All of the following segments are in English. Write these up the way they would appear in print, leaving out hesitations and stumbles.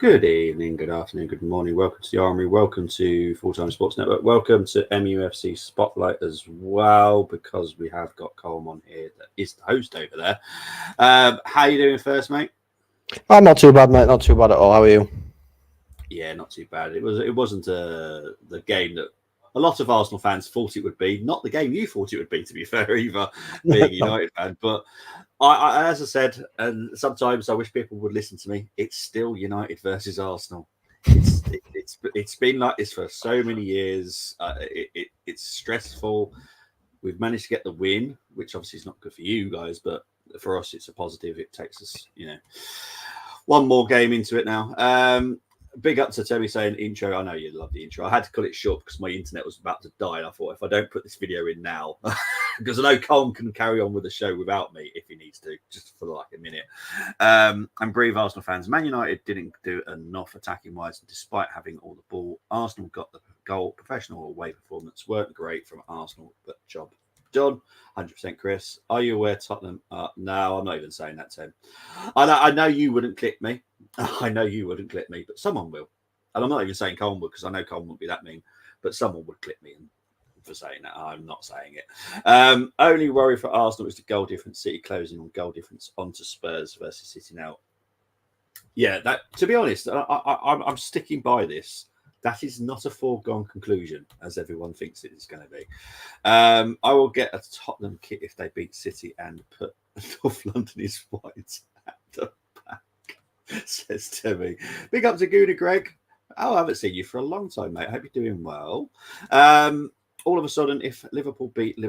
Good evening, good afternoon, good morning. Welcome to the Armory. Welcome to Full Time Sports Network. Welcome to MUFC Spotlight as well, because we have got Colm on here that is the host over there. How you doing first, mate? I'm not too bad, mate. Not too bad at all. How are you? Yeah, not too bad. It wasn't the game that a lot of Arsenal fans thought it would be. Not the game you thought it would be, to be fair, either, being a United fan. But I, as I said, and sometimes I wish people would listen to me. It's still United versus Arsenal. It's been like this for so many years. It's stressful. We've managed to get the win, which obviously is not good for you guys, but for us, it's a positive. It takes us, one more game into it now. Big up to Toby saying intro. I know you love the intro. I had to cut it short because my internet was about to die. And I thought if I don't put this video in now, because I know Colm can carry on with the show without me if he needs to, just for like a minute. And brave Arsenal fans, Man United didn't do enough attacking wise, despite having all the ball. Arsenal got the goal. Professional away performance weren't great from Arsenal, but job done. 100% Chris. Are you aware Tottenham? No, I'm not even saying that, Tim. I know you wouldn't click me. I know you wouldn't click me, but someone will. And I'm not even saying Colm would, because I know Colm wouldn't be that mean, but someone would click me for saying that. I'm not saying it. Only worry for Arsenal is the goal difference. City closing on goal difference onto Spurs versus City now. Yeah, that. To be honest, I'm sticking by this. That is not a foregone conclusion, as everyone thinks it is going to be. I will get a Tottenham kit if they beat City and put North London is white at the back, says Timmy. Big up to Gouda Greg. Oh, I haven't seen you for a long time, mate. I hope you're doing well. All of a sudden, if Liverpool beat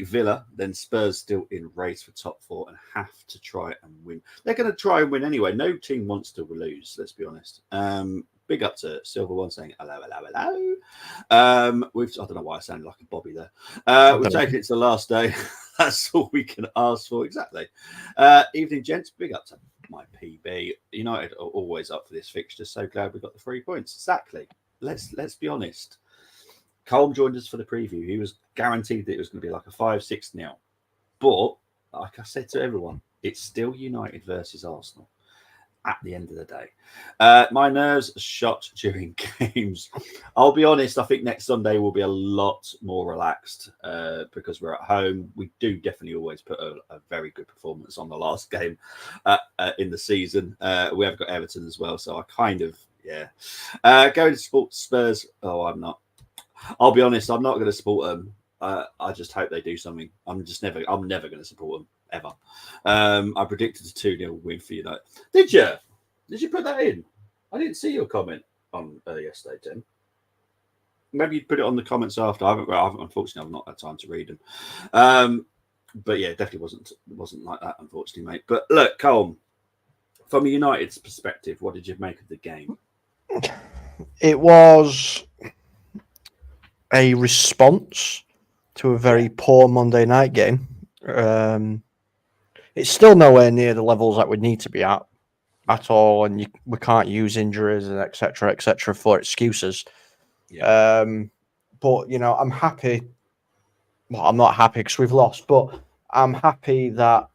Villa, then Spurs still in race for top four and have to try and win. They're going to try and win anyway. No team wants to lose, let's be honest. Big up to Silver One saying hello. I don't know why I sounded like a Bobby there. We've taken it to the last day. That's all we can ask for. Exactly. Evening, gents. Big up to my PB. United are always up for this fixture. So glad we got the 3 points. Exactly. Let's be honest. Colm joined us for the preview. He was guaranteed that it was going to be like a 5-6 now. But like I said to everyone, it's still United versus Arsenal at the end of the day. My nerves are shot during games. I'll be honest, I think next Sunday will be a lot more relaxed because we're at home. We do definitely always put a very good performance on the last game in the season. We have got Everton as well, so I kind of, going to support Spurs. Oh, I'm not. I'll be honest, I'm not going to support them. I just hope they do something. I'm never going to support them ever. I predicted a 2-0 win for United. Did you? Did you put that in? I didn't see your comment on yesterday, Tim. Maybe you put it on the comments after. Unfortunately, I've not had time to read them. But yeah, it definitely wasn't like that, unfortunately, mate. But look, Colm, from a United's perspective, what did you make of the game? It was a response to a very poor Monday night game. It's still nowhere near the levels that we need to be at all, and we can't use injuries and etc. for excuses. Yeah. But I'm happy. Well, I'm not happy because we've lost, but I'm happy that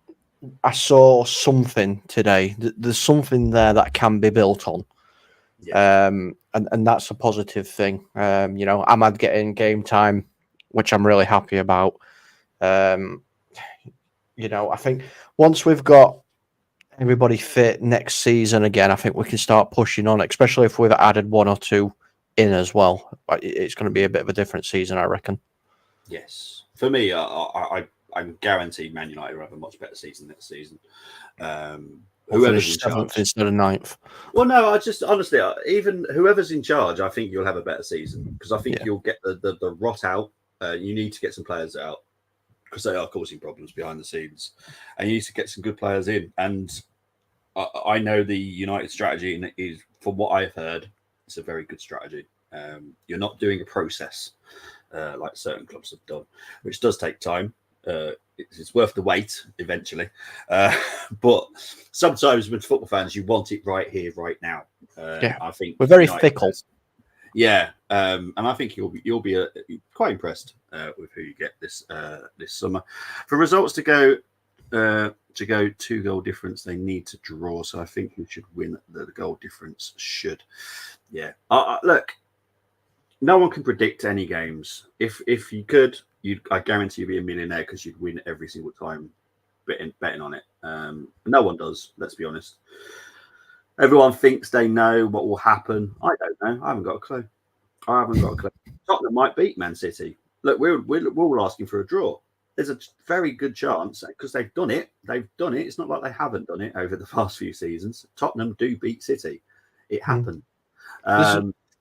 I saw something today. There's something there that can be built on. Yeah. And that's a positive thing. Ahmad getting game time, which I'm really happy about. I think once we've got everybody fit next season again, I think we can start pushing on, especially if we've added one or two in as well. It's going to be a bit of a different season, I reckon. Yes. For me, I'm guaranteed Man United will have a much better season next season. Whoever's in charge instead of 9th. Well, no, I just honestly, even whoever's in charge, I think you'll have a better season because I think you'll get the rot out. You need to get some players out because they are causing problems behind the scenes, and you need to get some good players in. And I know the United strategy is, from what I've heard, it's a very good strategy. You're not doing a process like certain clubs have done, which does take time. It's worth the wait eventually. But sometimes with football fans, you want it right here, right now. I think we're very fickle. Yeah, and I think you'll be quite impressed with who you get this summer. For results to go to to go 2-goal difference, they need to draw. So I think we should win. The goal difference should. Yeah. Look, no one can predict any games. If you could, I guarantee you'd be a millionaire because you'd win every single time betting on it. No one does. Let's be honest. Everyone thinks they know what will happen. I don't know. I haven't got a clue. Tottenham might beat Man City. Look, we're all asking for a draw. There's a very good chance because they've done it. It's not like they haven't done it over the past few seasons. Tottenham do beat City. It happened.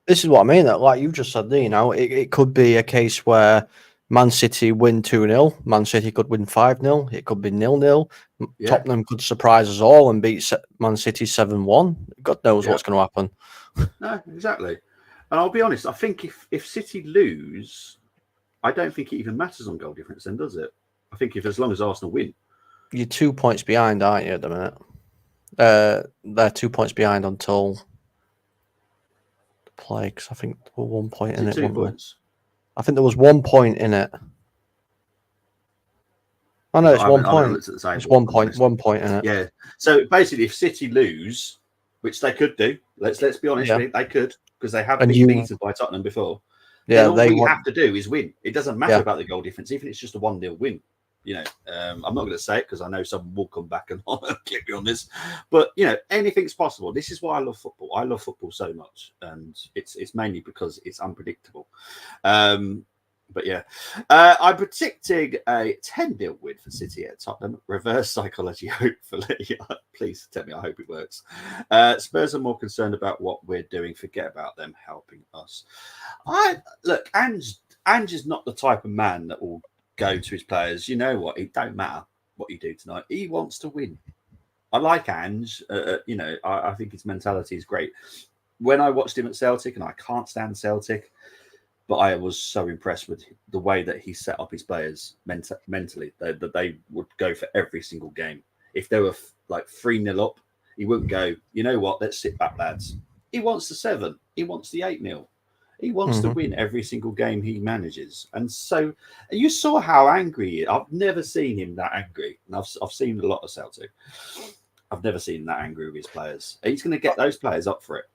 This is what I mean. That, like you just said, it could be a case where Man City win 2-0. Man City could win 5-0. It could be 0-0. Yeah. Tottenham could surprise us all and beat Man City 7-1. God knows what's going to happen. No, exactly. And I'll be honest. I think if City lose, I don't think it even matters on goal difference then, does it? I think as long as Arsenal win. You're 2 points behind, aren't you, at the minute? They're 2 points behind until the play, because I think there were 1 point in it. 2 points? I think there was 1 point in it. Oh, no, it's 1 point. It's 1 point. 1 point in it. Yeah. So basically, if City lose, which they could do, let's be honest, they could, because they have been beaten by Tottenham before. Yeah, all we have to do is win. It doesn't matter about the goal difference, even if it's just a 1-0 win. I'm not going to say it because I know someone will come back and clip me on this. But anything's possible. This is why I love football. I love football so much, and it's mainly because it's unpredictable. But yeah, I'm predicting a 10-0 win for City at Tottenham. Reverse psychology, hopefully. Please tell me I hope it works. Spurs are more concerned about what we're doing. Forget about them helping us. Look, Ange is not the type of man that will go to his players. You know what? It don't matter what you do tonight. He wants to win. I like Ange. I think his mentality is great. When I watched him at Celtic, and I can't stand Celtic, but I was so impressed with the way that he set up his players mentally, that they would go for every single game. If they were like 3-0 up, he wouldn't go, you know what, let's sit back, lads. He wants the 7. He wants the 8-0. He wants to win every single game he manages. And so you saw how angry he is. I've never seen him that angry. And I've seen a lot of Celtic. I've never seen him that angry with his players. He's going to get those players up for it.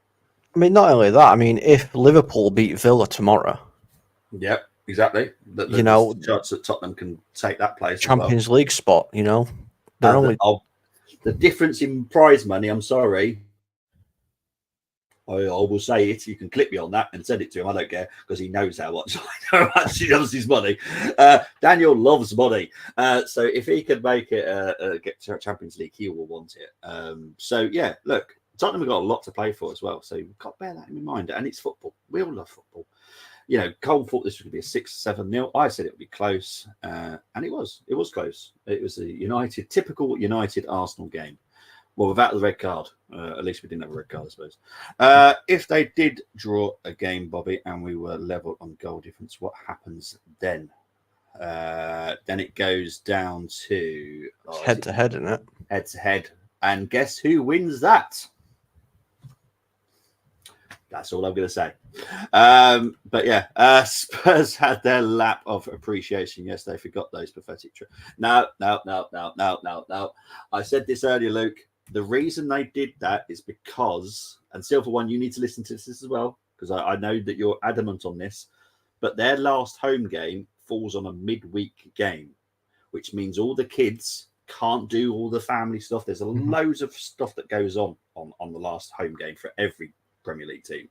I mean, not only that. I mean, if Liverpool beat Villa tomorrow, yep, exactly. The chance that Tottenham can take that place, Champions League spot. They're only the difference in prize money. I'm sorry, I will say it. You can clip me on that and send it to him. I don't care because he knows how much he loves his money. Daniel loves money, so if he can make it get to Champions League, he will want it. So yeah, look. Tottenham have got a lot to play for as well, so you've got to bear that in mind. And it's football. We all love football. Cole thought this was going to be a 6-7-0. I said it would be close, and it was. It was close. It was a typical United Arsenal game. Well, without the red card. At least we didn't have a red card, I suppose. If they did draw a game, Bobby, and we were level on goal difference, what happens then? Then it goes down to head to head, isn't it? Head to head, and guess who wins that? That's all I'm going to say. But yeah, Spurs had their lap of appreciation. Yes, they forgot those pathetic. No. I said this earlier, Luke. The reason they did that is because, and Silver One, you need to listen to this as well, because I know that you're adamant on this, but their last home game falls on a midweek game, which means all the kids can't do all the family stuff. There's loads of stuff that goes on the last home game for every Premier League team.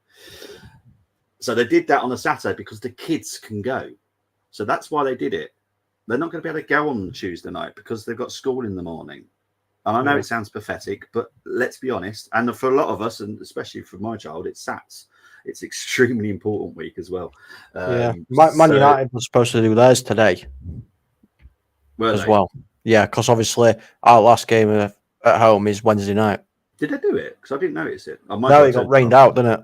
So they did that on a Saturday because the kids can go. So that's why they did it. They're not going to be able to go on Tuesday night because they've got school in the morning. And I know it sounds pathetic, but let's be honest. And for a lot of us, and especially for my child, it's SATs. It's extremely important week as well. Man United was supposed to do theirs today as well. Yeah, because obviously our last game at home is Wednesday night. Did they do it? Because I didn't notice it. No, it got rained out, didn't it?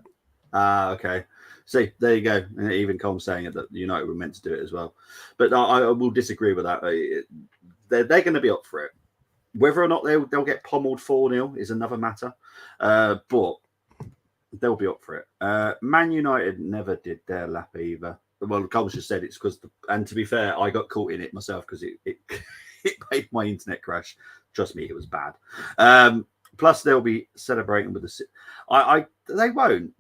Okay. See, there you go. And even Colm saying it that United were meant to do it as well. But I will disagree with that. They're going to be up for it. Whether or not they'll get pommeled 4-0 is another matter. But they'll be up for it. Man United never did their lap either. Well, Colm just said it's because, and to be fair, I got caught in it myself because it made my internet crash Trust me, it was bad. Plus, they'll be celebrating with the. They won't.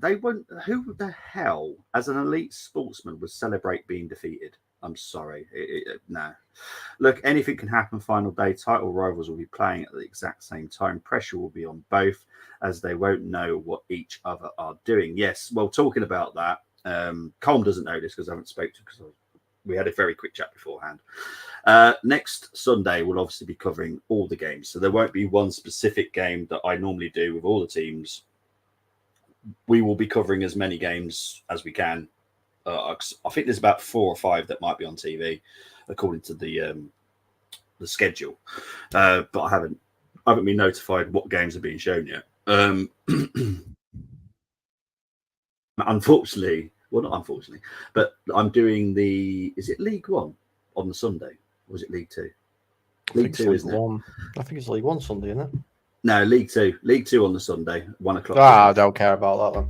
Who the hell, as an elite sportsman, would celebrate being defeated? I'm sorry. No. Look, anything can happen. Final day, title rivals will be playing at the exact same time. Pressure will be on both, as they won't know what each other are doing. Yes. Well, talking about that, Colm doesn't know this because I haven't spoken to because we had a very quick chat beforehand. Next Sunday, we'll obviously be covering all the games. So there won't be one specific game that I normally do with all the teams. We will be covering as many games as we can. I think there's about 4 or 5 that might be on TV, according to the schedule. But I haven't been notified what games are being shown yet. Unfortunately, well, not unfortunately, but I'm doing is it League One on the Sunday? Or is it League Two? League Two, isn't it? I think it's League One Sunday, isn't it? No, League Two. League Two on the Sunday, 1 o'clock. I don't care about that one.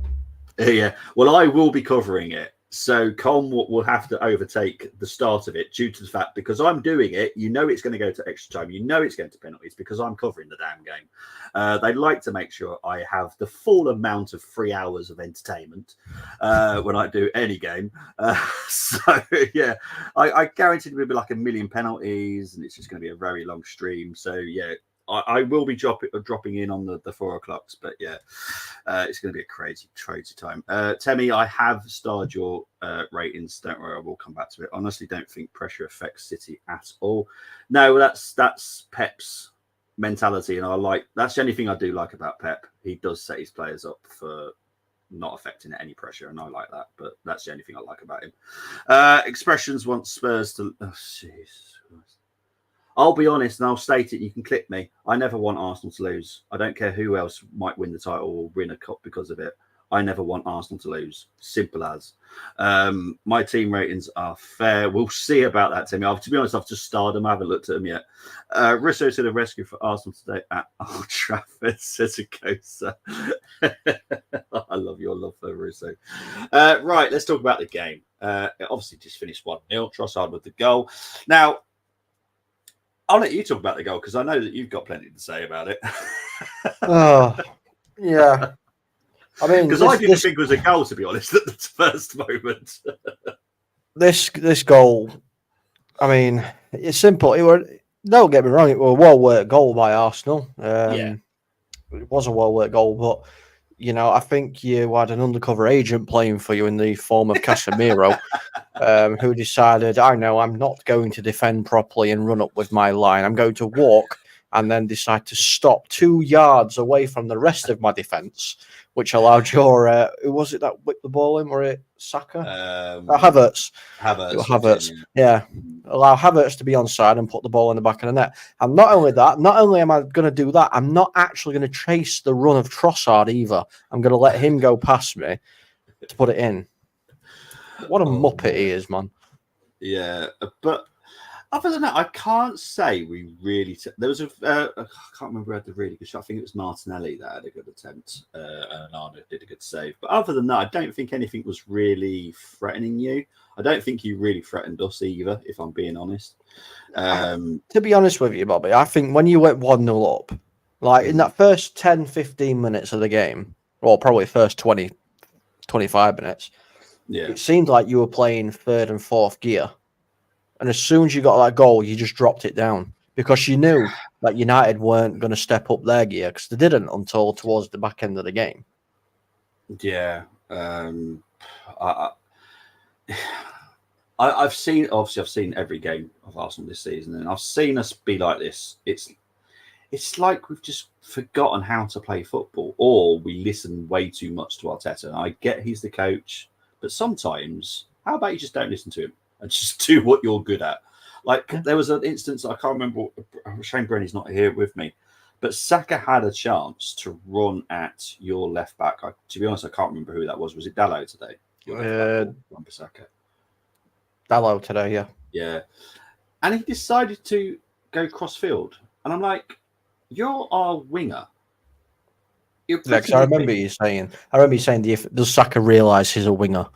Yeah. Well, I will be covering it. So Colm will have to overtake the start of it due to the fact because I'm doing it. You know it's going to go to extra time. You know it's going to penalties because I'm covering the damn game. They like to make sure I have the full amount of 3 hours of entertainment when I do any game. So yeah, I guarantee there will be like 1 million penalties, and it's just going to be a very long stream. So yeah. I will be dropping in on the 4 o'clocks, but yeah, it's going to be a crazy time. Temi, I have starred your ratings. Don't worry, I will come back to it. Honestly, don't think pressure affects City at all. No, that's Pep's mentality, and that's the only thing I do like about Pep. He does set his players up for not affecting any pressure, and I like that. But that's the only thing I like about him. Expressions want Spurs to. Oh, jeez. I'll be honest and I'll state it. You can clip me. I never want Arsenal to lose. I don't care who else might win the title or win a cup because of it. I never want Arsenal to lose. Simple as. My team ratings are fair. We'll see about that, Timmy. To be honest, I've just starred them. I haven't looked at them yet. Russo to the rescue for Arsenal today at Old Trafford, says a Kosa. I love your love for Russo. Right, let's talk about the game. It obviously just finished 1-0. Trossard with the goal. Now, I'll let you talk about the goal because I know that you've got plenty to say about it. Oh, yeah. I mean, because I didn't think it was a goal, to be honest, at the first moment. this goal, I mean, it's simple. Don't get me wrong, it was a well-worked goal by Arsenal. Yeah. It was a well-worked goal, but I think you had an undercover agent playing for you in the form of Casemiro, who decided, I know I'm not going to defend properly and run up with my line. I'm going to walk and then decide to stop 2 yards away from the rest of my defence, which allowed your, who was it that whipped the ball in? Were it Saka? Havertz. Havertz. Yeah. Allow Havertz to be onside and put the ball in the back of the net. And not only am I going to do that, I'm not actually going to chase the run of Trossard either. I'm going to let him go past me to put it in. What a muppet he is, man. Yeah, but other than that, I can't say we really. There was I can't remember who had the really good shot. I think it was Martinelli that had a good attempt, and Arnold did a good save. But other than that, I don't think anything was really threatening you. I don't think you really threatened us either, if I'm being honest. To be honest with you, Bobby, I think when you went 1-0 up, like in that first 10, 15 minutes of the game, or probably first 20, 25 minutes, it seemed like you were playing third and fourth gear. And as soon as you got that goal, you just dropped it down because you knew that United weren't going to step up their gear because they didn't until towards the back end of the game. Yeah. I've seen every game of Arsenal this season, and I've seen us be like this. It's like we've just forgotten how to play football, or we listen way too much to Arteta. And I get he's the coach, but sometimes, how about you just don't listen to him and just do what you're good at? Like there was an instance, I can't remember. Shane Brenny's not here with me, but Saka had a chance to run at your left back. To be honest, I can't remember who that was. Was it Dalot today? Saka. Dalot today, yeah. Yeah. And he decided to go cross-field. And I'm like, you're our winger. I remember you saying, does Saka realise he's a winger?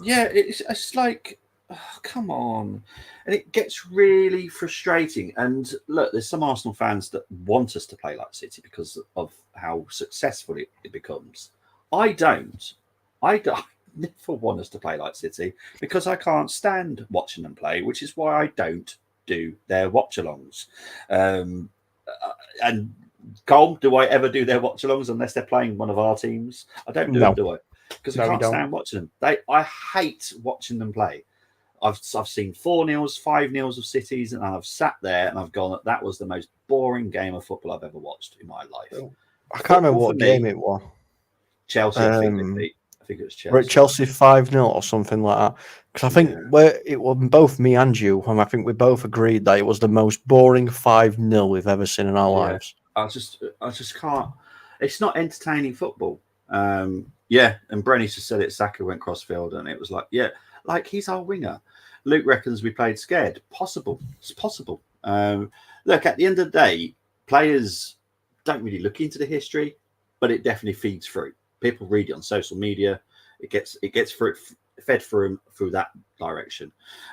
Yeah, it's like, oh, come on. And it gets really frustrating. And look, there's some Arsenal fans that want us to play like City because of how successful it becomes. I don't. I never want us to play like City because I can't stand watching them play, which is why I don't do their watch-alongs. And Cole, do I ever do their watch-alongs unless they're playing one of our teams? I don't do them, do I? Because I can't stand watching them. I hate watching them play. I've seen 4-0s, 5-0s of Cities, and I've sat there and I've gone, that was the most boring game of football I've ever watched in my life. I can't remember what game it was. Chelsea, I think it was Chelsea. Right, Chelsea 5-0 or something like that. Because I think it was both me and you, and I think we both agreed that it was the most boring 5-0 we've ever seen in our lives. I just can't. It's not entertaining football. And Brenny just said it. Saka went crossfield, and it was like he's our winger. Luke reckons we played scared. Possible. It's possible. Look, at the end of the day, players don't really look into the history, but it definitely feeds through. People read it on social media. It gets fed through that direction.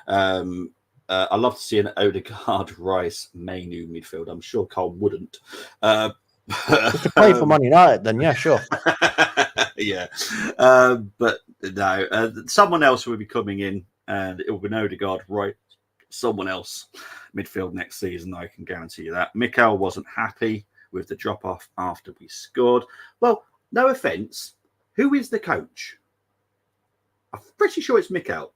I love to see an Odegaard, Rice, Mainu midfield. I'm sure Cole wouldn't. If you play for Man United, then yeah, sure. Yeah, but no, someone else will be coming in, and it will be an Odegaard, right? Someone else midfield next season. I can guarantee you that. Mikel wasn't happy with the drop off after we scored. Well, no offense. Who is the coach? I'm pretty sure it's Mikel.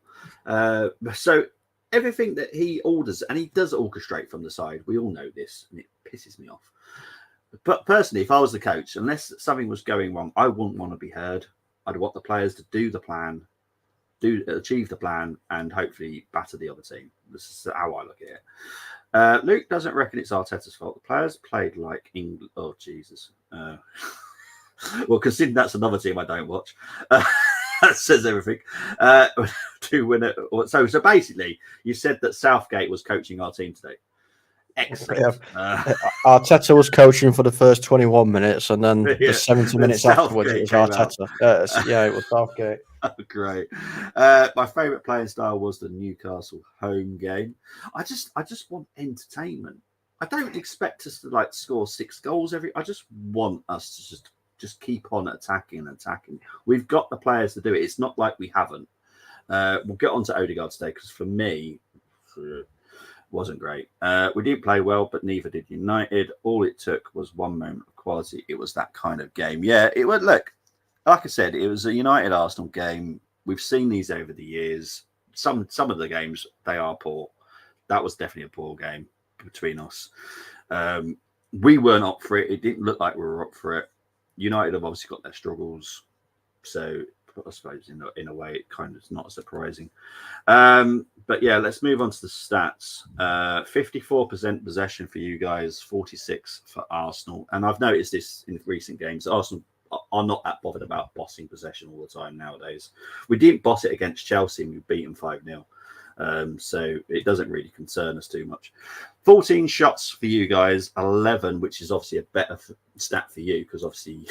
So everything that he orders, and he does orchestrate from the side. We all know this, and it pisses me off. But personally, if I was the coach, unless something was going wrong, I wouldn't want to be heard. I'd want the players to do the plan, achieve the plan, and hopefully batter the other team. This is how I look at it. Luke doesn't reckon it's Arteta's fault. The players played like England. Oh, Jesus. Well, considering that's another team I don't watch. That says everything. To win it. So basically, you said that Southgate was coaching our team today. Excellent. Arteta was coaching for the first 21 minutes, and then the 70 minutes afterwards, it was Arteta. It was Southgate. Great. My favourite playing style was the Newcastle home game. I just want entertainment. I don't expect us to score 6 goals I just want us to just keep on attacking. We've got the players to do it. It's not like we haven't. We'll get on to Odegaard today because for me, wasn't great. We didn't play well, but neither did United. All it took was one moment of quality. It was that kind of game. Yeah, it would look. Like I said, it was a United Arsenal game. We've seen these over the years. Some of the games, they are poor. That was definitely a poor game between us. We weren't up for it. It didn't look like we were up for it. United have obviously got their struggles. So I suppose in a way, it kind of is not surprising. But yeah, let's move on to the stats. 54% possession for you guys, 46 for Arsenal. And I've noticed this in recent games. Arsenal are not that bothered about bossing possession all the time nowadays. We didn't boss it against Chelsea and we beat them 5-0. So it doesn't really concern us too much. 14 shots for you guys, 11, which is obviously a better stat for you because obviously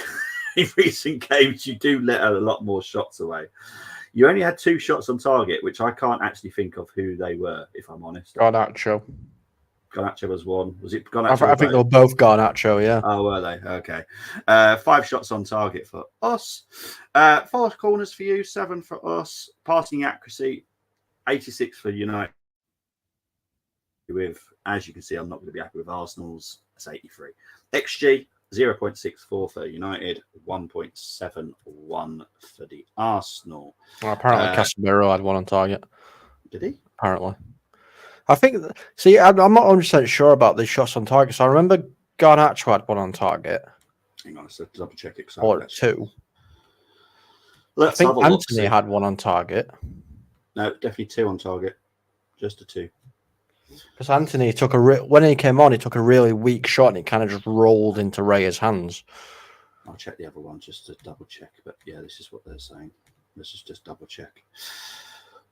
in recent games you do let a lot more shots away. You only had 2 shots on target, which I can't actually think of who they were, if I'm honest. Garnacho was one. Was it Garnacho? I think they were both Garnacho, yeah. Oh, were they? Okay. 5 shots on target for us. 4 corners for you, 7 for us. Passing accuracy, 86 for United. With, as you can see, I'm not going to be happy with Arsenal's. That's 83. XG, 0.64 for United, 1.71 for the Arsenal. Well, apparently, Casemiro had 1 on target. Did he? Apparently. I think, I'm not 100% sure about the shots on target. So I remember Garnacho had 1 on target. Hang on, let's double check it. Or 2. I think Anthony had 1 on target. No, definitely 2 on target. Just a 2. Because Anthony when he came on, he took a really weak shot and it kind of just rolled into Raya's hands. I'll check the other one just to double check. But yeah, this is what they're saying. Let's just double check.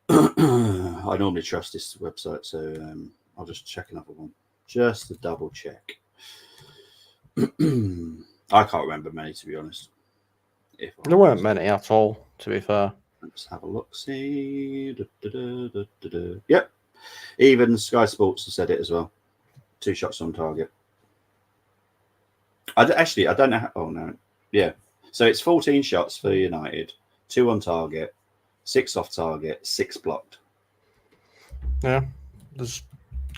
I normally trust this website, so I'll just check another one just to double check. I can't remember many, to be honest. There weren't many at all, to be fair. Let's have a look. See. Yep. Even Sky Sports has said it as well. 2 shots on target. I don't know. Oh, no. Yeah. So it's 14 shots for United, 2 on target, 6 off target, 6 blocked. Yeah. There's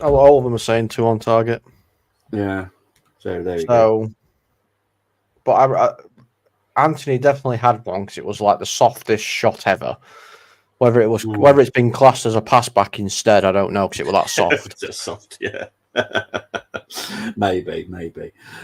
all of them are saying 2 on target. Yeah. So there you go. But Anthony definitely had one because it was like the softest shot ever. Whether it's been classed as a pass back instead, I don't know because it was that soft. Just soft, yeah. maybe.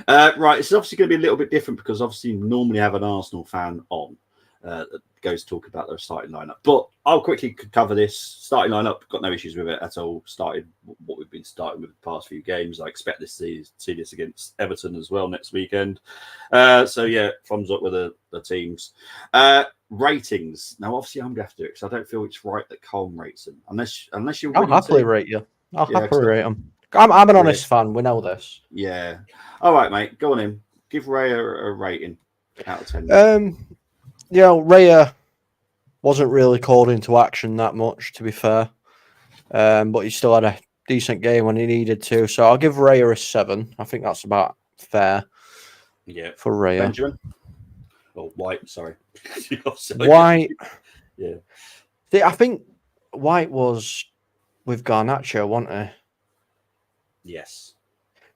Right, it's obviously going to be a little bit different because obviously you normally have an Arsenal fan on that goes to talk about their starting lineup. But I'll quickly cover this starting lineup. Got no issues with it at all. Started what we've been starting with the past few games. I expect this to see this against Everton as well next weekend. So yeah, thumbs up with the teams. Ratings. Now, obviously, I'm going to have to do it because I don't feel it's right that Colm rates them. Unless you're. I'll happily rate you. I'll happily rate them. I'm an honest fan. We know this. Yeah. All right, mate. Go on in. Give Ray a rating out of 10. Raya wasn't really called into action that much, to be fair. But he still had a decent game when he needed to. So I'll give Raya a 7. I think that's about fair. Yeah. For Raya. Benjamin. Oh, White. Sorry. White. Yeah. See, I think White was with Garnacho, wasn't he? Yes.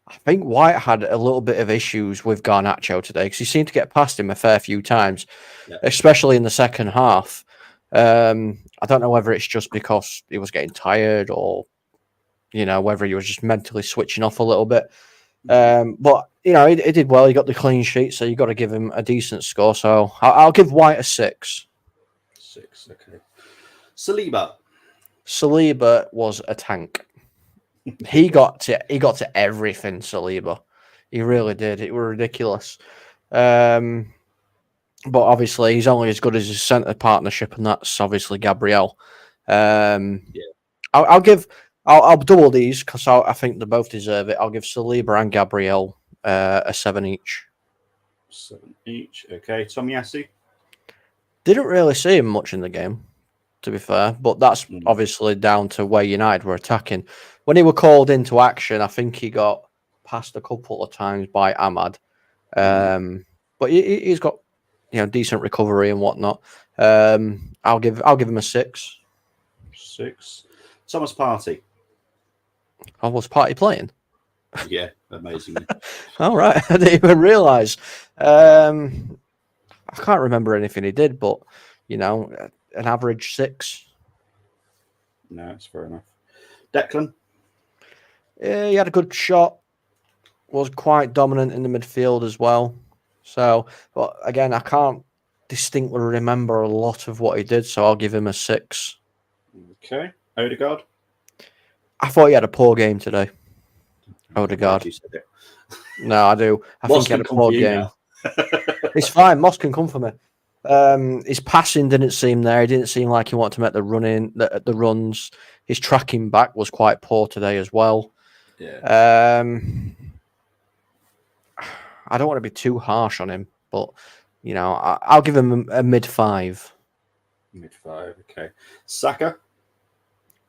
I think White had a little bit of issues with Garnacho today because he seemed to get past him a fair few times, especially in the second half. I don't know whether it's just because he was getting tired or, whether he was just mentally switching off a little bit. But, he did well. He got the clean sheet, so you got to give him a decent score. So I'll give White a 6. 6, okay. Saliba. Saliba was a tank. He got to everything, Saliba. He really did. It was ridiculous. But obviously, he's only as good as his centre partnership, and that's obviously Gabriel. I'll double these because I think they both deserve it. I'll give Saliba and Gabriel a 7 each. 7 each. Okay, Tomiyasu. Didn't really see him much in the game, to be fair, but that's obviously down to where United were attacking. When he were called into action, I think he got passed a couple of times by Ahmad. But he's got decent recovery and whatnot. I'll give him a 6. 6. Thomas Partey. Oh, was Partey playing? Yeah, amazingly. All right, I didn't even realise. I can't remember anything he did, but an average 6. No, it's fair enough. Declan. Yeah, he had a good shot. Was quite dominant in the midfield as well. So, but again, I can't distinctly remember a lot of what he did, so I'll give him a 6. Okay. Odegaard. I thought he had a poor game today. Odegaard. No, I do. I think he had a poor game. It's fine. Moss can come for me. His passing didn't seem there. He didn't seem like he wanted to make the runs. His tracking back was quite poor today as well. Yeah. I don't want to be too harsh on him, but I'll give him a mid 5. Mid 5, okay. Saka.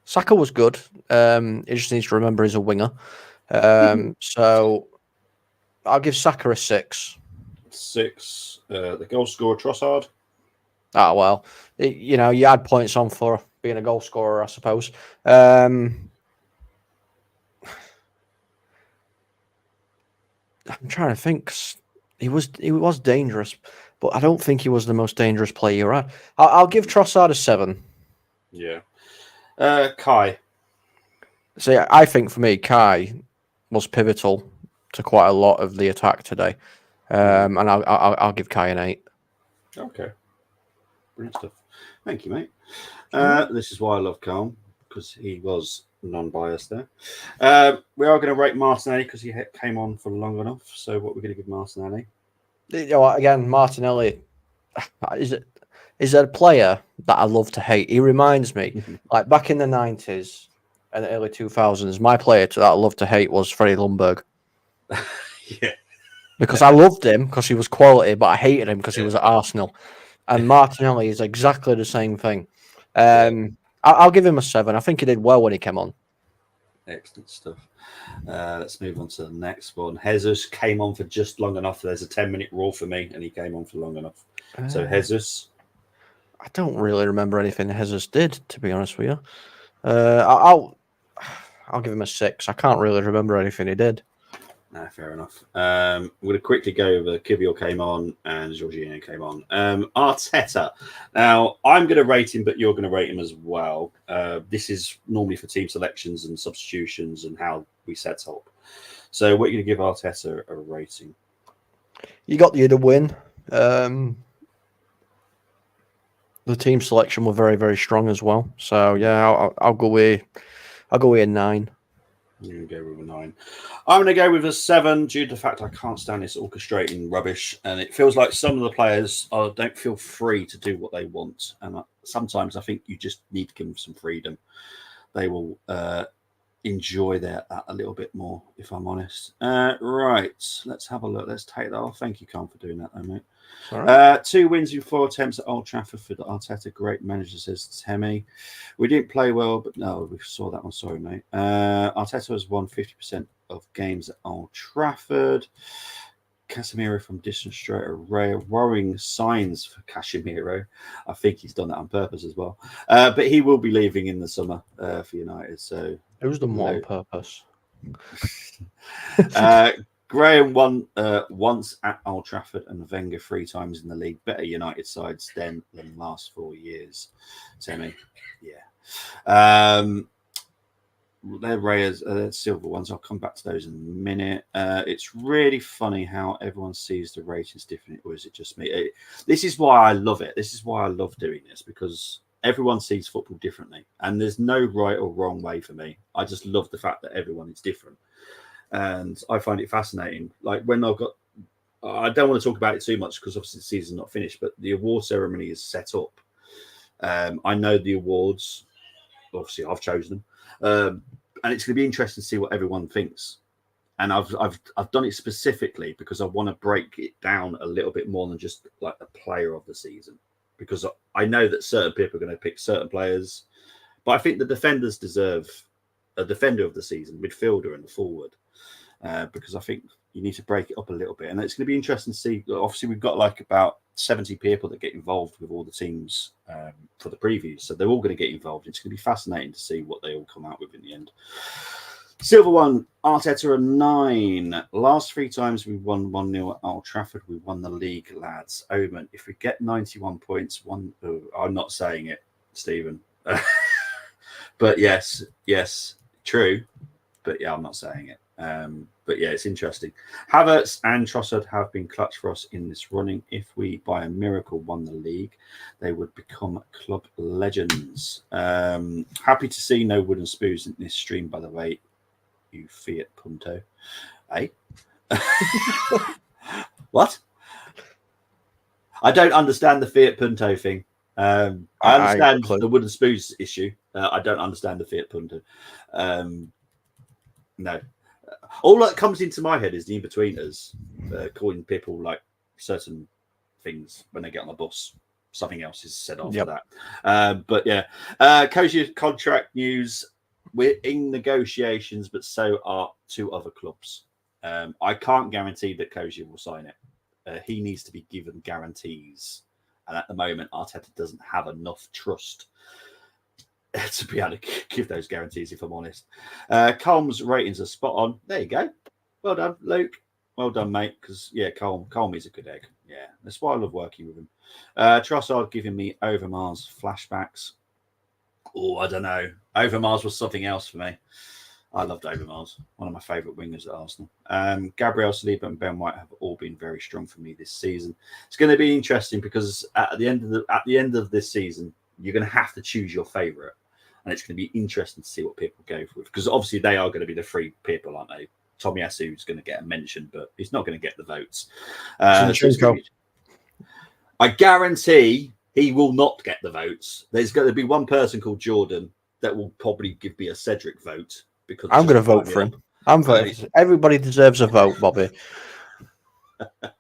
Saka was good. He just needs to remember he's a winger. So I'll give Saka a 6. 6. The goal scorer, Trossard. Ah, well, you had points on for being a goal scorer, I suppose. I'm trying to think. He was dangerous, but I don't think he was the most dangerous player you had. I'll give Trossard a 7. Yeah. Kai. See, I think for me, Kai was pivotal to quite a lot of the attack today, and I'll give Kai an 8. Okay. Brilliant stuff. Thank you, mate. This is why I love Calm, because he was non-biased there. We are going to rate Martinelli because he came on for long enough. So what we're going to give Martinelli? Again, Martinelli is a player that I love to hate. He reminds me, like back in the 90s and the early 2000s, my player that I love to hate was Freddie Ljungberg. Yeah. Because I loved him because he was quality, but I hated him because he was at Arsenal. And Martinelli is exactly the same thing. I'll give him a 7. I think he did well when he came on. Excellent stuff. Let's move on to the next one. Jesus came on for just long enough. There's a 10-minute rule for me, and he came on for long enough. So Jesus. I don't really remember anything Jesus did, to be honest with you. I'll give him a 6. I can't really remember anything he did. No, fair enough. I'm going to quickly go over Kivior came on and Jorginho came on. Arteta. Now, I'm going to rate him, but you're going to rate him as well. This is normally for team selections and substitutions and how we set up. So what are you going to give Arteta a rating? You got the other win. The team selection were very, very strong as well. So yeah, I'll go with a 9. You go with a 9. I'm going to go with a 7 due to the fact I can't stand this orchestrating rubbish, and it feels like some of the players don't feel free to do what they want. And sometimes I think you just need to give them some freedom. They will enjoy that a little bit more, if I'm honest. Right, let's have a look. Let's take that off. Thank you, Con, for doing that, though, mate. 2 wins in 4 attempts at Old Trafford for the Arteta. Great manager, says Temi. We didn't play well, but no, we saw that one. Sorry, mate. Arteta has won 50% of games at Old Trafford. Casemiro from distance straight away. Worrying signs for Casemiro. I think he's done that on purpose as well. But he will be leaving in the summer for United. So who's done what on purpose? Graham won once at Old Trafford and Wenger 3 times in the league. Better United sides than the last 4 years. Temi, yeah. They're Reyes, silver ones. I'll come back to those in a minute. It's really funny how everyone sees the ratings different, or is it just me? This is why I love it. This is why I love doing this, because everyone sees football differently, and there's no right or wrong way for me. I just love the fact that everyone is different. And I find it fascinating. Like when I don't want to talk about it too much because obviously the season's not finished, but the award ceremony is set up. I know the awards. Obviously, I've chosen them, and it's going to be interesting to see what everyone thinks. And I've done it specifically because I want to break it down a little bit more than just like the player of the season, because I know that certain people are going to pick certain players, but I think the defenders deserve a defender of the season, midfielder, and a forward. Because I think you need to break it up a little bit. And it's going to be interesting to see. Obviously, we've got like about 70 people that get involved with all the teams for the previews. So they're all going to get involved. It's going to be fascinating to see what they all come out with in the end. Silver one, Arteta a 9. Last 3 times we won 1-0 at Old Trafford. We won the league, lads. Omen, if we get 91 points, I'm not saying it, Stephen. But yes, true. But yeah, I'm not saying it. But yeah, it's interesting. Havertz and Trossard have been clutch for us in this running. If we, by a miracle, won the league, they would become club legends. Happy to see no wooden spoons in this stream, by the way, you Fiat Punto. Eh? What? I don't understand the Fiat Punto thing. I understand the wooden spoons issue. I don't understand the Fiat Punto. No. All that comes into my head is the in-betweeners calling people like certain things when they get on the bus. Something else is said after that. But yeah, Cozy contract news. We're in negotiations, but so are 2 other clubs. I can't guarantee that Cozy will sign it. He needs to be given guarantees. And at the moment, Arteta doesn't have enough trust to be able to give those guarantees, if I'm honest. Colm's ratings are spot on. There you go. Well done, Luke. Well done, mate. Because, yeah, Colm is a good egg. Yeah, that's why I love working with him. Trossard giving me Overmars flashbacks. Oh, I don't know. Overmars was something else for me. I loved Overmars. One of my favourite wingers at Arsenal. Gabriel Saliba and Ben White have all been very strong for me this season. It's going to be interesting because at the end of this season, you're going to have to choose your favourite. And it's going to be interesting to see what people go for. Because obviously they are going to be the 3 people, aren't they? Tomiyasu is going to get a mention, but he's not going to get the votes. I guarantee he will not get the votes. There's going to be one person called Jordan that will probably give me a Cedric vote. Because I'm going to vote for him. I'm voting. Everybody deserves a vote, Bobby.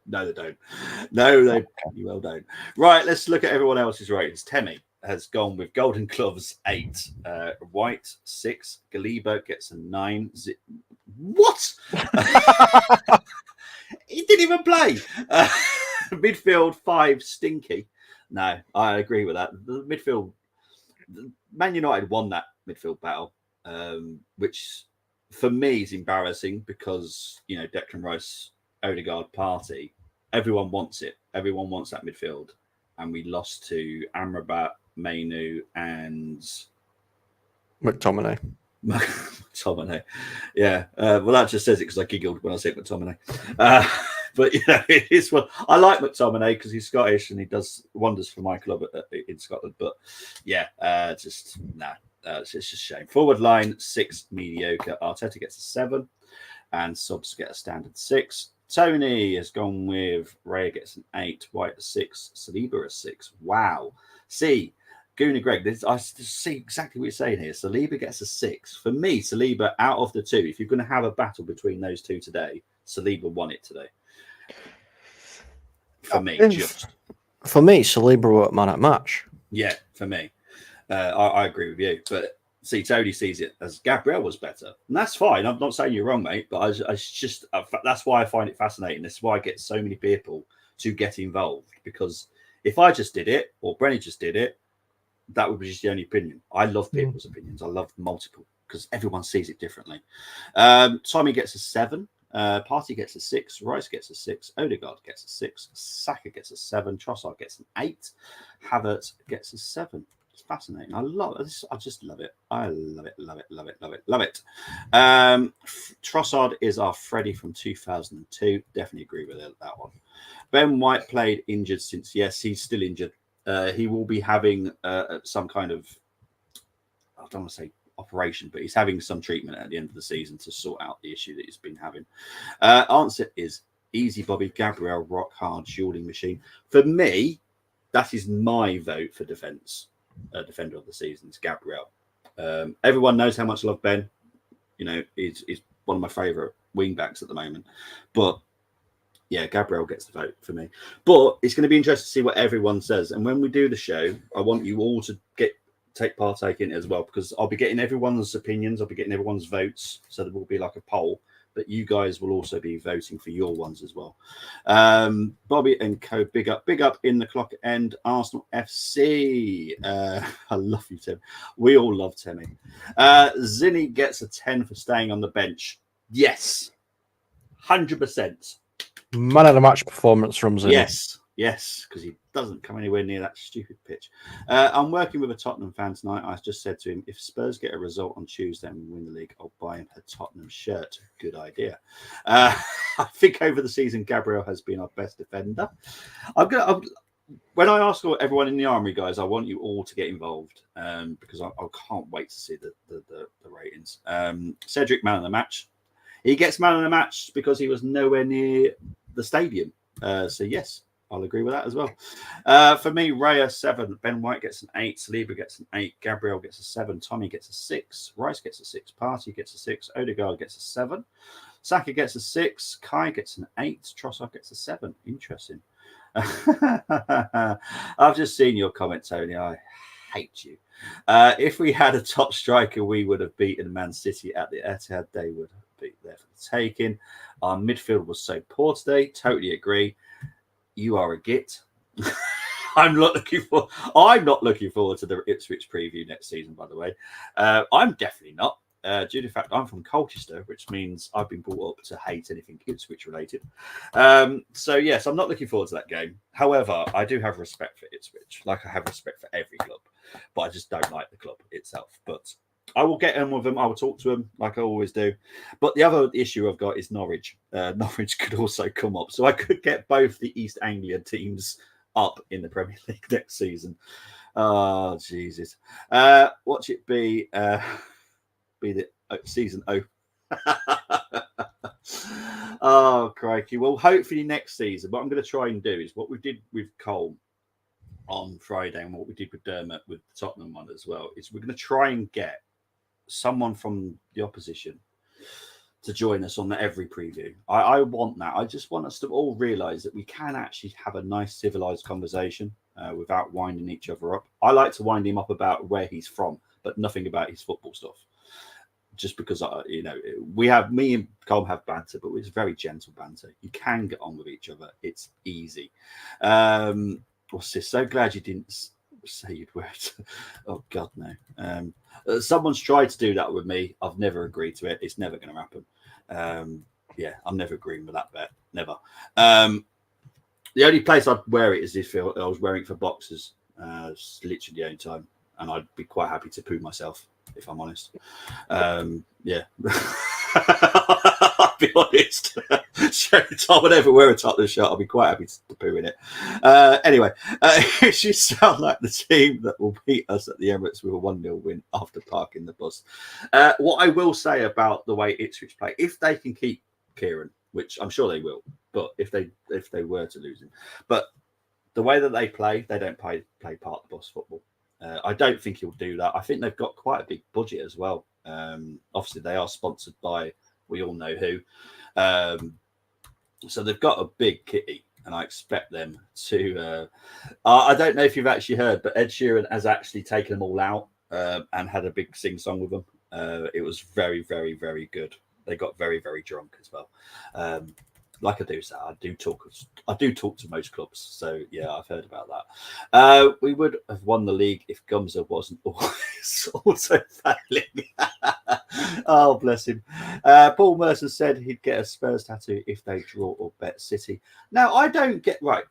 No, they don't. No, they well don't. Right, let's look at everyone else's ratings. Temi has gone with Golden Gloves 8, White 6, Galiba gets a 9. What? He didn't even play. Midfield 5, Stinky. No, I agree with that. The midfield, Man United won that midfield battle, which for me is embarrassing because, you know, Declan Rice, Odegaard, Partey, everyone wants it. Everyone wants that midfield. And we lost to Amrabat, Mainu, and McTominay. McTominay. Yeah. Well, that just says it because I giggled when I said McTominay. But, you know, it is what I like McTominay because he's Scottish and he does wonders for my club in Scotland. But yeah, it's just a shame. Forward line 6, mediocre. Arteta gets a 7 and subs get a standard 6. Tony has gone with Raya gets an 8, White a 6, Saliba a 6. Wow. See, Gooner Greg, I see exactly what you're saying here. Saliba gets a 6. For me, Saliba out of the two, if you're going to have a battle between those two today, Saliba won it today. For me, Saliba were man at match. Yeah, for me. I agree with you. But see, Tony sees it as Gabriel was better. And that's fine. I'm not saying you're wrong, mate. But that's why I find it fascinating. That's why I get so many people to get involved. Because if I just did it, or Brenny just did it, that would be just the only opinion. I love people's opinions. I love multiple because everyone sees it differently. Tommy gets a 7. Partey gets a 6. Rice gets a 6. Odegaard gets a 6. Saka gets a 7. Trossard gets an 8. Havertz gets a 7. It's fascinating. I love it. I just love it. I love it. Love it. Love it. Love it. Love it. Trossard is our Freddie from 2002. Definitely agree with that one. Ben White played injured since. Yes, he's still injured. He will be having some kind of, I don't want to say operation, but he's having some treatment at the end of the season to sort out the issue that he's been having. Answer is easy, Bobby. Gabriel, rock hard, shielding machine. For me, that is my vote for defender of the season. It's Gabriel. Everyone knows how much I love Ben. You know, he's one of my favourite wing backs at the moment. But yeah, Gabriel gets the vote for me. But it's going to be interesting to see what everyone says. And when we do the show, I want you all to partake in it as well, because I'll be getting everyone's opinions. I'll be getting everyone's votes. So there will be like a poll, but you guys will also be voting for your ones as well. Bobby and Co, big up in the clock end. Arsenal FC. I love you, Tim. We all love Timmy. Zinni gets a 10 for staying on the bench. Yes, 100%. Man of the match performance from Zinni. Yes, because he doesn't come anywhere near that stupid pitch. I'm working with a Tottenham fan tonight. I just said to him, if Spurs get a result on Tuesday and we win the league, I'll buy him a Tottenham shirt. Good idea. I think over the season, Gabriel has been our best defender. When I ask everyone in the army, guys, I want you all to get involved because I can't wait to see the ratings. Cedric, man of the match. He gets man of the match because he was nowhere near the stadium. So yes, I'll agree with that as well. For me, Raya 7, Ben White gets an 8, Saliba gets an 8, Gabriel gets a 7, Tommy gets a 6, Rice gets a 6, Partey gets a 6, Odegaard gets a 7, Saka gets a 6, Kai gets an 8, Trossard gets a 7. Interesting. I've just seen your comment, Tony. I hate you. If we had a top striker, we would have beaten Man City at the Etihad. They would have been there for the taking. Our midfield was so poor today. Totally agree. You are a git. I'm not looking forward to the Ipswich preview next season, by the way. I'm definitely not. Due to the fact I'm from Colchester, which means I've been brought up to hate anything Ipswich related. So yes, I'm not looking forward to that game. However, I do have respect for Ipswich, like I have respect for every club, but I just don't like the club itself. But I will get in with them. I will talk to them like I always do. But the other issue I've got is Norwich. Norwich could also come up. So I could get both the East Anglia teams up in the Premier League next season. Oh, Jesus. Watch it be the season open. Oh, crikey. Well, hopefully next season, what I'm going to try and do is what we did with Cole on Friday and what we did with Dermot with the Tottenham one as well, is we're going to try and get someone from the opposition to join us on every preview. I want that. I just want us to all realise that we can actually have a nice civilised conversation without winding each other up. I like to wind him up about where he's from, but nothing about his football stuff. Just because, me and Colm have banter, but it's very gentle banter. You can get on with each other. It's easy. What's this? So glad you didn't say you'd wear it. Oh, God, no. Someone's tried to do that with me. I've never agreed to it. It's never going to happen. I'm never agreeing with that bet. Never. The only place I'd wear it is if I was wearing it for boxers. It's literally the only time. And I'd be quite happy to poo myself, if I'm honest. I'll be honest. I would ever wear a topless shirt. I'll be quite happy to poo in it. Anyway, it should sound like the team that will beat us at the Emirates with a 1-0 win after parking the bus. What I will say about the way Ipswich play, if they can keep Kieran, which I'm sure they will, but if they were to lose him, but the way that they play, they don't play part of the bus football. I don't think he'll do that. I think they've got quite a big budget as well. Obviously, they are sponsored by we all know who. So they've got a big kitty, and I expect them to. I don't know if you've actually heard, but Ed Sheeran has actually taken them all out and had a big sing-song with them. It was very, very, very good. They got very, very drunk as well. Like I do say, I do talk to most clubs, so yeah, I've heard about that. We would have won the league if Gumza wasn't always also failing. Oh, bless him. Paul Merson said he'd get a Spurs tattoo if they draw or bet City. Now, I don't get right.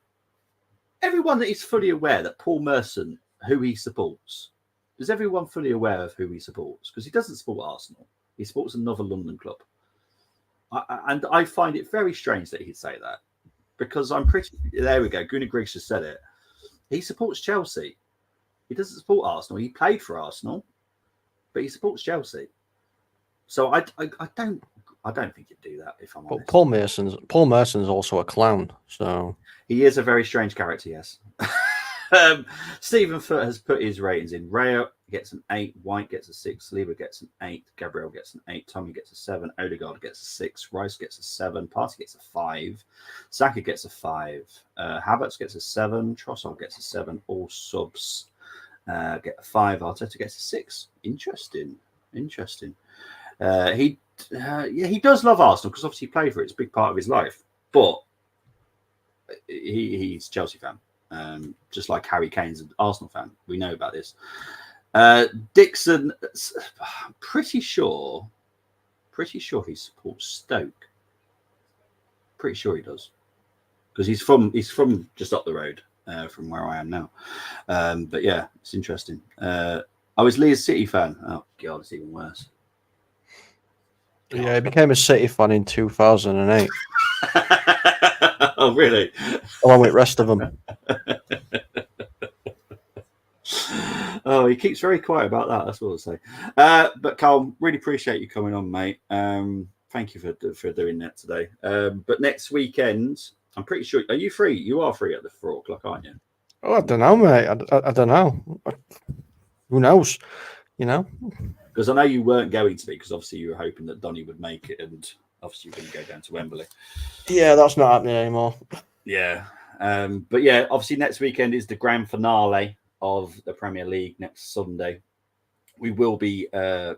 Everyone that is fully aware that Paul Merson, who he supports, is everyone fully aware of who he supports? Because he doesn't support Arsenal. He supports another London club. And I find it very strange that he'd say that, because I'm pretty. There we go. Gunnar Griggs has said it. He supports Chelsea. He doesn't support Arsenal. He played for Arsenal, but he supports Chelsea. So I don't think he'd do that, if I'm honest. But Paul Merson's also a clown, so he is a very strange character. Yes. Stephen Foot has put his ratings in. Raya gets an 8, White gets a 6, Saliba gets an 8, Gabriel gets an 8, Tommy gets a 7, Odegaard gets a 6, Rice gets a 7, Partey gets a 5, Saka gets a 5, Havertz gets a 7, Trossard gets a 7, all subs get a 5, Arteta gets a 6. Interesting. He does love Arsenal because obviously he played for it. It's a big part of his life, but he's a Chelsea fan. Just like Harry Kane's an Arsenal fan. We know about this. Dixon, I'm pretty sure he supports Stoke. Pretty sure he does. Because he's from just up the road from where I am now. But yeah, it's interesting. I was Leeds City fan. Oh God, it's even worse. Yeah, he became a City fan in 2008. Oh, really? Along with the rest of them. Oh, he keeps very quiet about that. That's what I'll say. But Carl, really appreciate you coming on, mate. Thank you for doing that today. But next weekend, I'm pretty sure. Are you free? You are free at the 4 o'clock, aren't you? Oh, I don't know, mate. I don't know. Who knows? You know? Because I know you weren't going to be, because obviously you were hoping that Donny would make it, and obviously you didn't go down to Wembley. Yeah, that's not happening anymore. Yeah. But yeah, obviously next weekend is the grand finale of the Premier League next Sunday. We will be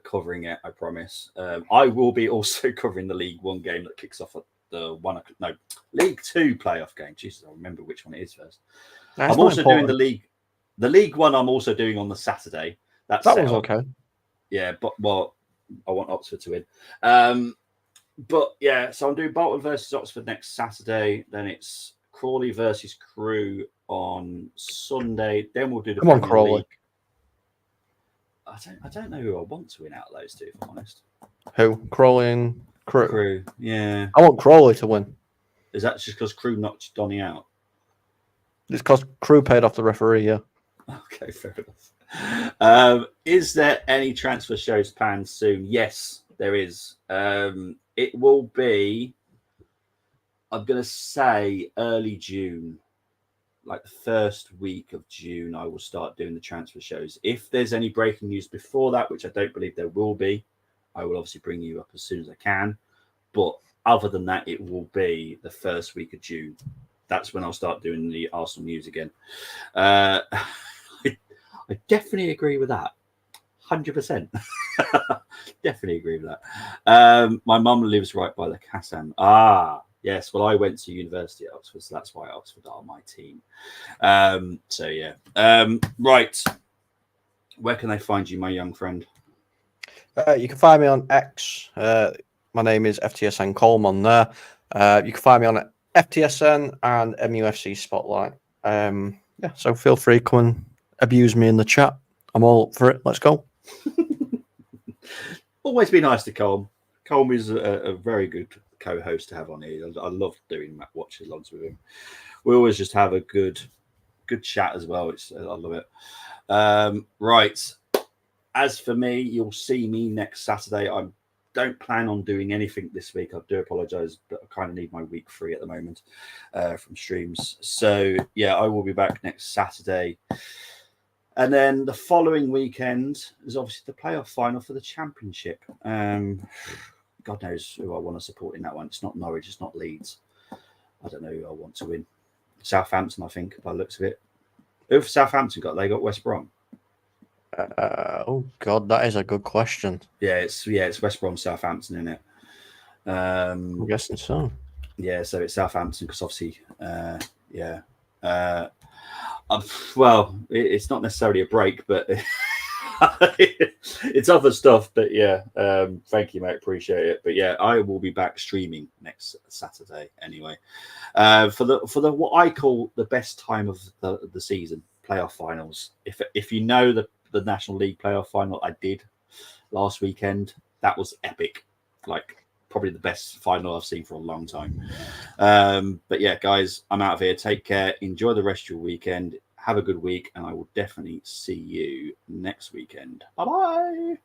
covering it, I promise. I will be also covering the League One game that kicks off at the League Two playoff game. Jesus, I'll remember which one it is first. I'm also doing the League One. I'm also doing on the Saturday. That was okay. Yeah, but I want Oxford to win. But yeah, so I'm doing Bolton versus Oxford next Saturday. Then it's Crawley versus Crewe on Sunday. Then we'll do the Premier Crawley. League. I don't know who I want to win out of those two, if I'm honest. Who? Crawley and Crewe? Crewe, yeah. I want Crawley to win. Is that just because Crewe knocked Donny out? It's because Crewe paid off the referee, yeah. Okay, fair enough. Is there any transfer shows planned soon? Yes, there is. It will be, I'm going to say, early June. Like the first week of June, I will start doing the transfer shows. If there's any breaking news before that, which I don't believe there will be, I will obviously bring you up as soon as I can. But other than that, it will be the first week of June. That's when I'll start doing the Arsenal news again. I definitely agree with that. 100%. Definitely agree with that. My mum lives right by the Kassam. Yes. Well, I went to university at Oxford, so that's why Oxford are my team. So yeah. Right. Where can they find you, my young friend? You can find me on X. My name is FTSN Coleman there. You can find me on FTSN and MUFC Spotlight. Yeah, so feel free, come and abuse me in the chat. I'm all up for it. Let's go. Always be nice to Colm. Colm is a very good co-host to have on here. I love doing watch-alongs with him. We always just have a good chat as well. I love it. Right. As for me, you'll see me next Saturday. I don't plan on doing anything this week. I do apologise, but I kind of need my week free at the moment from streams. So, yeah, I will be back next Saturday. And then the following weekend is obviously the playoff final for the Championship. God knows who I want to support in that one. It's not Norwich, it's not Leeds. I don't know who I want to win. Southampton, I think, by the looks of it. Who have Southampton got? They got West Brom. Oh God, that is a good question. Yeah, it's West Brom, Southampton, isn't it? I'm guessing so. Yeah, so it's Southampton because obviously, well, it's not necessarily a break, but it's other stuff. But yeah, thank you, mate. Appreciate it. But yeah, I will be back streaming next Saturday anyway. For the what I call the best time of the season, playoff finals. If you know the National League playoff final I did last weekend, that was epic. Like probably the best final I've seen for a long time. But yeah, guys, I'm out of here. Take care. Enjoy the rest of your weekend. Have a good week, and I will definitely see you next weekend. Bye-bye.